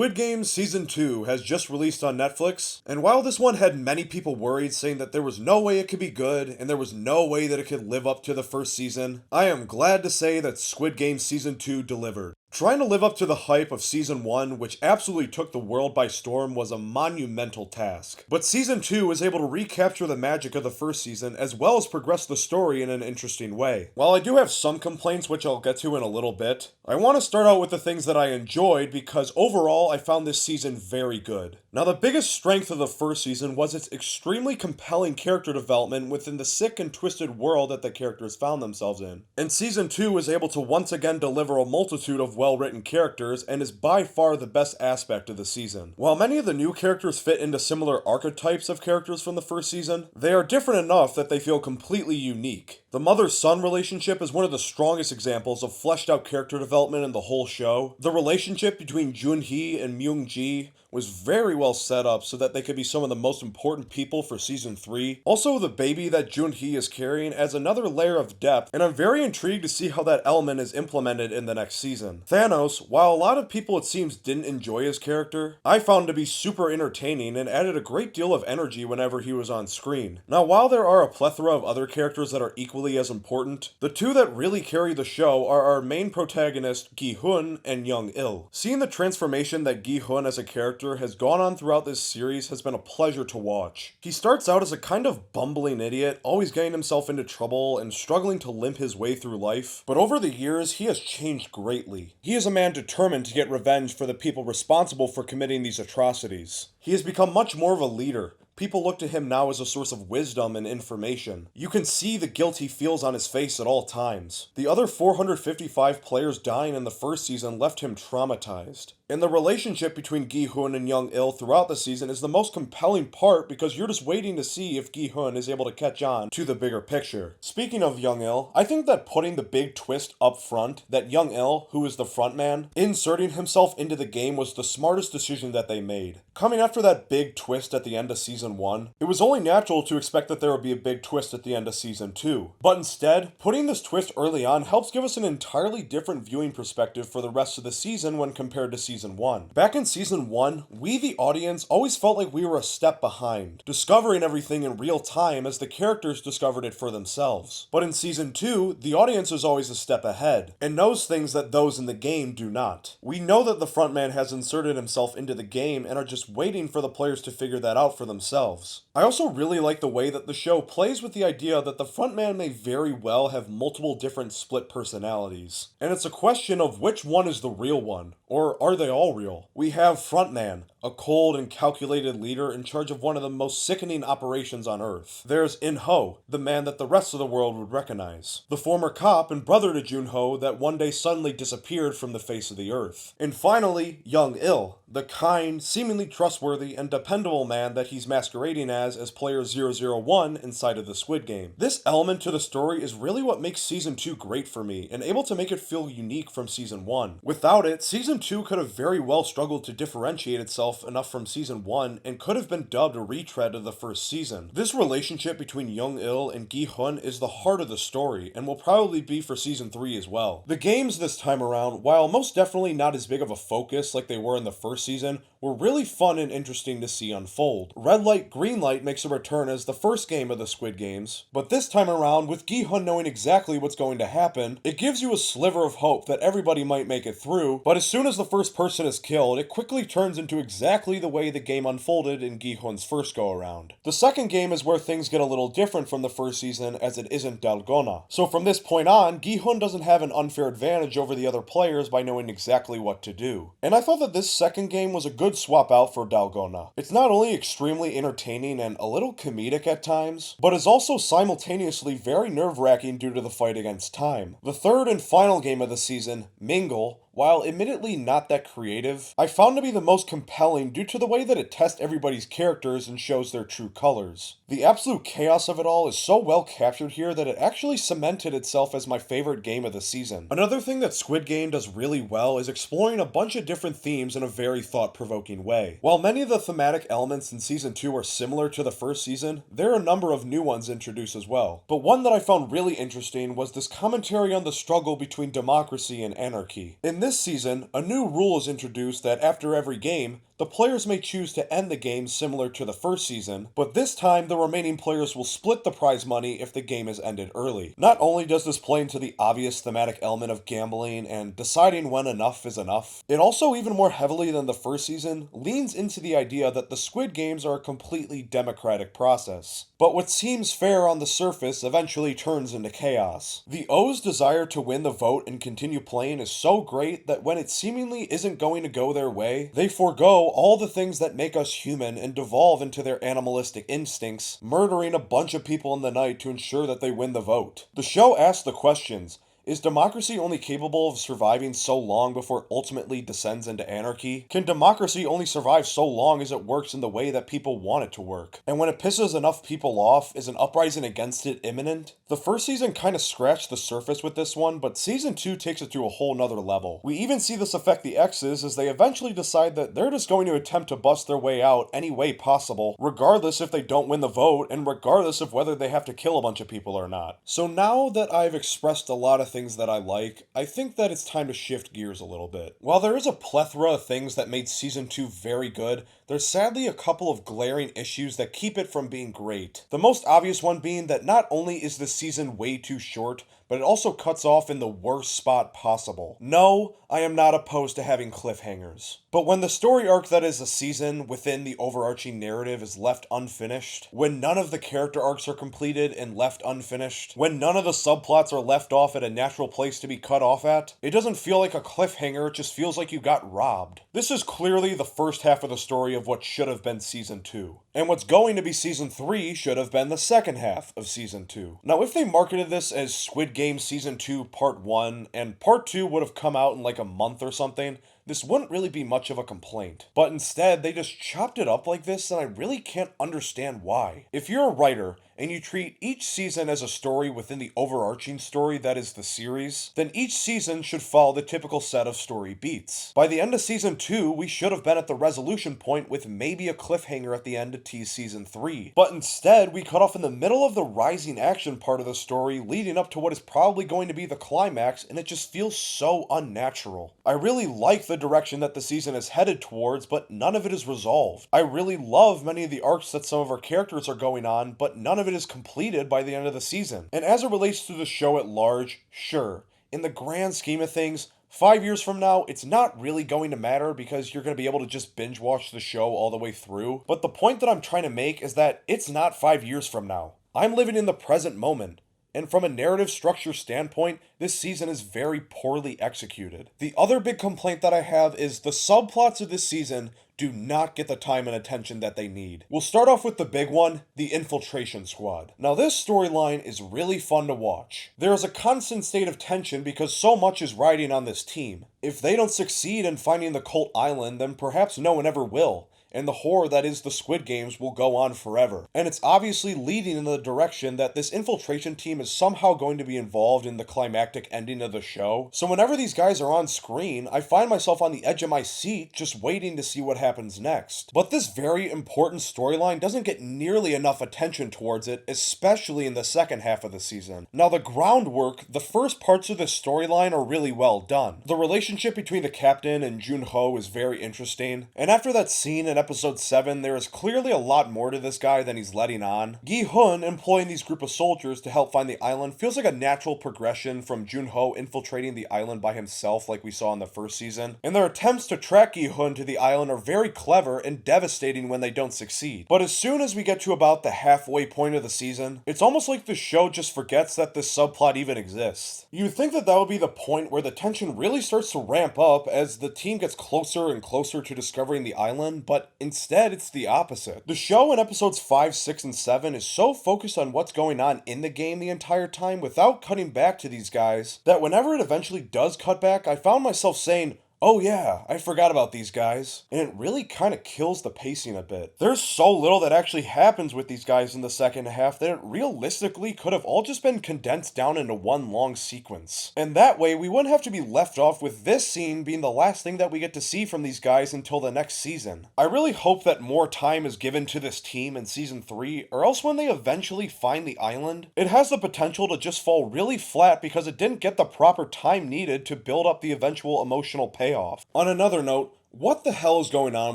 Squid Game Season 2 has just released on Netflix, and while this one had many people worried saying that there was no way it could be good and there was no way that it could live up to the first season, I am glad to say that Squid Game Season 2 delivered. Trying to live up to the hype of Season 1, which absolutely took the world by storm, was a monumental task. But Season 2 was able to recapture the magic of the first season, as well as progress the story in an interesting way. While I do have some complaints, which I'll get to in a little bit, I want to start out with the things that I enjoyed, because overall I found this season very good. Now, the biggest strength of the first season was its extremely compelling character development within the sick and twisted world that the characters found themselves in. And Season 2 was able to once again deliver a multitude of well-written characters and is by far the best aspect of the season. While many of the new characters fit into similar archetypes of characters from the first season, they are different enough that they feel completely unique. The mother-son relationship is one of the strongest examples of fleshed out character development in the whole show. The relationship between Junhee and Myung-ji was very well set up so that they could be some of the most important people for Season 3. Also, the baby that Junhee is carrying adds another layer of depth, and I'm very intrigued to see how that element is implemented in the next season. Thanos, while a lot of people it seems didn't enjoy his character, I found to be super entertaining and added a great deal of energy whenever he was on screen. Now, while there are a plethora of other characters that are equally as important, the two that really carry the show are our main protagonist Gi-hun and Young-il. Seeing the transformation that Gi-hun as a character has gone on throughout this series has been a pleasure to watch. He starts out as a kind of bumbling idiot, always getting himself into trouble and struggling to limp his way through life, but over the years he has changed greatly. He is a man determined to get revenge for the people responsible for committing these atrocities. He has become much more of a leader. People look to him now as a source of wisdom and information. You can see the guilt he feels on his face at all times. The other 455 players dying in the first season left him traumatized. And the relationship between Gi-hun and Young-il throughout the season is the most compelling part, because you're just waiting to see if Gi-hun is able to catch on to the bigger picture. Speaking of Young-il, I think that putting the big twist up front, that Young-il, who is the frontman, inserting himself into the game was the smartest decision that they made. Coming after that big twist at the end of Season 1, it was only natural to expect that there would be a big twist at the end of Season 2. But instead, putting this twist early on helps give us an entirely different viewing perspective for the rest of the season when compared to Season 1. Back in Season 1, we the audience always felt like we were a step behind, discovering everything in real time as the characters discovered it for themselves. But in Season 2, the audience is always a step ahead, and knows things that those in the game do not. We know that the frontman has inserted himself into the game and are just waiting for the players to figure that out for themselves. I also really like the way that the show plays with the idea that the frontman may very well have multiple different split personalities, and it's a question of which one is the real one, or are they all real? We have Frontman, a cold and calculated leader in charge of one of the most sickening operations on Earth. There's In-ho, the man that the rest of the world would recognize. The former cop and brother to Jun-ho that one day suddenly disappeared from the face of the Earth. And finally, Young-il, the kind, seemingly trustworthy, and dependable man that he's masquerading as player 001 inside of the Squid Game. This element to the story is really what makes Season 2 great for me, and able to make it feel unique from Season 1. Without it, Season 2 could have very well struggled to differentiate itself enough from Season 1, and could have been dubbed a retread of the first season. This relationship between Young-il and Gi-hun is the heart of the story, and will probably be for Season 3 as well. The games this time around, while most definitely not as big of a focus like they were in the first season, were really fun and interesting to see unfold. Red Light, Green Light makes a return as the first game of the Squid Games, but this time around, with Gi-hun knowing exactly what's going to happen, it gives you a sliver of hope that everybody might make it through, but as soon as the first person is killed, it quickly turns into exactly the way the game unfolded in Gi-hun's first go-around. The second game is where things get a little different from the first season, as it isn't Dalgona. So from this point on, Gi-hun doesn't have an unfair advantage over the other players by knowing exactly what to do. And I thought that this second game was a good swap out for Dalgona. It's not only extremely entertaining and a little comedic at times, but is also simultaneously very nerve-wracking due to the fight against time. The third and final game of the season, Mingle, while admittedly not that creative, I found to be the most compelling due to the way that it tests everybody's characters and shows their true colors. The absolute chaos of it all is so well captured here that it actually cemented itself as my favorite game of the season. Another thing that Squid Game does really well is exploring a bunch of different themes in a very thought-provoking way. While many of the thematic elements in Season 2 are similar to the first season, there are a number of new ones introduced as well. But one that I found really interesting was this commentary on the struggle between democracy and anarchy. In this season, a new rule is introduced that after every game, the players may choose to end the game similar to the first season, but this time the remaining players will split the prize money if the game is ended early. Not only does this play into the obvious thematic element of gambling and deciding when enough is enough, it also, even more heavily than the first season, leans into the idea that the Squid Games are a completely democratic process. But what seems fair on the surface eventually turns into chaos. The O's desire to win the vote and continue playing is so great that when it seemingly isn't going to go their way, they forego all the things that make us human and devolve into their animalistic instincts, murdering a bunch of people in the night to ensure that they win the vote. The show asks the questions: is democracy only capable of surviving so long before it ultimately descends into anarchy? Can democracy only survive so long as it works in the way that people want it to work? And when it pisses enough people off, is an uprising against it imminent? The first season kind of scratched the surface with this one, but season 2 takes it to a whole nother level. We even see this affect the X's as they eventually decide that they're just going to attempt to bust their way out any way possible, regardless if they don't win the vote, and regardless of whether they have to kill a bunch of people or not. So now that I've expressed a lot of things that I like, I think that it's time to shift gears a little bit. While there is a plethora of things that made season 2 very good, there's sadly a couple of glaring issues that keep it from being great. The most obvious one being that not only is the season way too short, but it also cuts off in the worst spot possible. No, I am not opposed to having cliffhangers. But when the story arc that is a season within the overarching narrative is left unfinished, when none of the character arcs are completed and left unfinished, when none of the subplots are left off at a natural place to be cut off at, it doesn't feel like a cliffhanger, it just feels like you got robbed. This is clearly the first half of the story of what should have been season 2. And what's going to be season 3 should have been the second half of season 2. Now, if they marketed this as Squid Game Season 2 Part 1, and Part 2 would have come out in like a month or something, this wouldn't really be much of a complaint. But instead, they just chopped it up like this, and I really can't understand why. If you're a writer, and you treat each season as a story within the overarching story that is the series, then each season should follow the typical set of story beats. By the end of season 2, we should have been at the resolution point with maybe a cliffhanger at the end to tease season 3. But instead, we cut off in the middle of the rising action part of the story, leading up to what is probably going to be the climax, and it just feels so unnatural. I really like the direction that the season is headed towards, but none of it is resolved. I really love many of the arcs that some of our characters are going on, but none of it is completed by the end of the season. And as it relates to the show at large, sure, in the grand scheme of things, 5 years from now, it's not really going to matter because you're going to be able to just binge watch the show all the way through. But the point that I'm trying to make is that it's not 5 years from now. I'm living in the present moment. And from a narrative structure standpoint, this season is very poorly executed. The other big complaint that I have is the subplots of this season do not get the time and attention that they need. We'll start off with the big one, the Infiltration Squad. Now this storyline is really fun to watch. There is a constant state of tension because so much is riding on this team. If they don't succeed in finding the cult island, then perhaps no one ever will. And the horror that is the Squid Games will go on forever. And it's obviously leading in the direction that this infiltration team is somehow going to be involved in the climactic ending of the show. So whenever these guys are on screen, I find myself on the edge of my seat just waiting to see what happens next. But this very important storyline doesn't get nearly enough attention towards it, especially in the second half of the season. Now the groundwork, the first parts of this storyline are really well done. The relationship between the captain and Junho is very interesting. And after that scene in episode 7, there is clearly a lot more to this guy than he's letting on. Gi-hun employing these group of soldiers to help find the island feels like a natural progression from Junho infiltrating the island by himself like we saw in the first season. And their attempts to track Gi-hun to the island are very clever and devastating when they don't succeed. But as soon as we get to about the halfway point of the season, it's almost like the show just forgets that this subplot even exists. You'd think that that would be the point where the tension really starts to ramp up as the team gets closer and closer to discovering the island, but instead, it's the opposite. The show in episodes 5, 6, and 7 is so focused on what's going on in the game the entire time without cutting back to these guys that whenever it eventually does cut back, I found myself saying, oh yeah, I forgot about these guys. And it really kind of kills the pacing a bit. There's so little that actually happens with these guys in the second half that it realistically could have all just been condensed down into one long sequence. And that way, we wouldn't have to be left off with this scene being the last thing that we get to see from these guys until the next season. I really hope that more time is given to this team in season 3, or else when they eventually find the island, it has the potential to just fall really flat because it didn't get the proper time needed to build up the eventual emotional payoff. On another note, what the hell is going on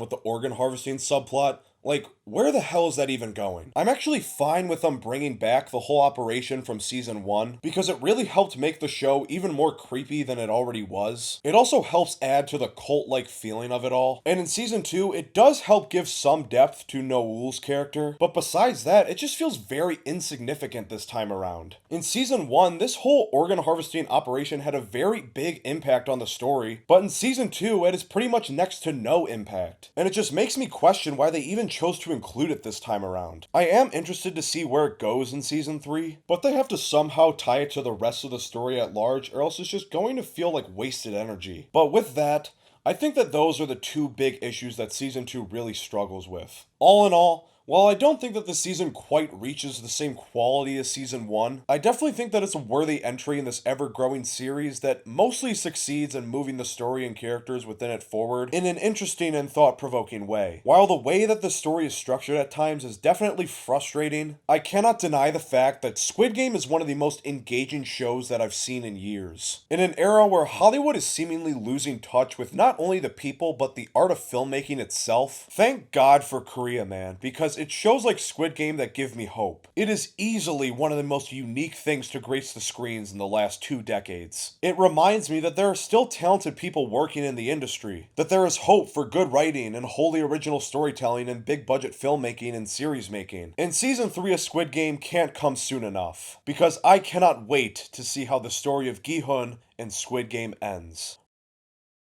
with the organ harvesting subplot? Like, where the hell is that even going? I'm actually fine with them bringing back the whole operation from season 1 because it really helped make the show even more creepy than it already was. It also helps add to the cult-like feeling of it all. And in season 2, it does help give some depth to Noel's character, but besides that, it just feels very insignificant this time around. In season 1, this whole organ harvesting operation had a very big impact on the story, but in season 2, it is pretty much next to no impact. And it just makes me question why they even chose to include it this time around. I am interested to see where it goes in season 3, but they have to somehow tie it to the rest of the story at large, or else it's just going to feel like wasted energy. But with that, I think that those are the two big issues that season 2 really struggles with. All in all, while I don't think that this season quite reaches the same quality as season 1, I definitely think that it's a worthy entry in this ever-growing series that mostly succeeds in moving the story and characters within it forward in an interesting and thought-provoking way. While the way that the story is structured at times is definitely frustrating, I cannot deny the fact that Squid Game is one of the most engaging shows that I've seen in years. In an era where Hollywood is seemingly losing touch with not only the people but the art of filmmaking itself, thank God for Korea, man, because it's shows like Squid Game that give me hope. It is easily one of the most unique things to grace the screens in the last 2 decades. It reminds me that there are still talented people working in the industry, that there is hope for good writing and wholly original storytelling and big budget filmmaking and series making. And season 3 of Squid Game can't come soon enough, because I cannot wait to see how the story of Gi-hun and Squid Game ends.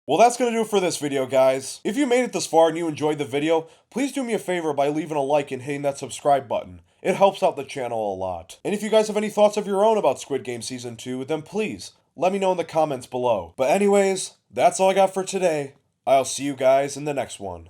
Well, that's going to do it for this video, guys. If you made it this far and you enjoyed the video, please do me a favor by leaving a like and hitting that subscribe button. It helps out the channel a lot. And if you guys have any thoughts of your own about Squid Game Season 2, then please, let me know in the comments below. But anyways, that's all I got for today. I'll see you guys in the next one.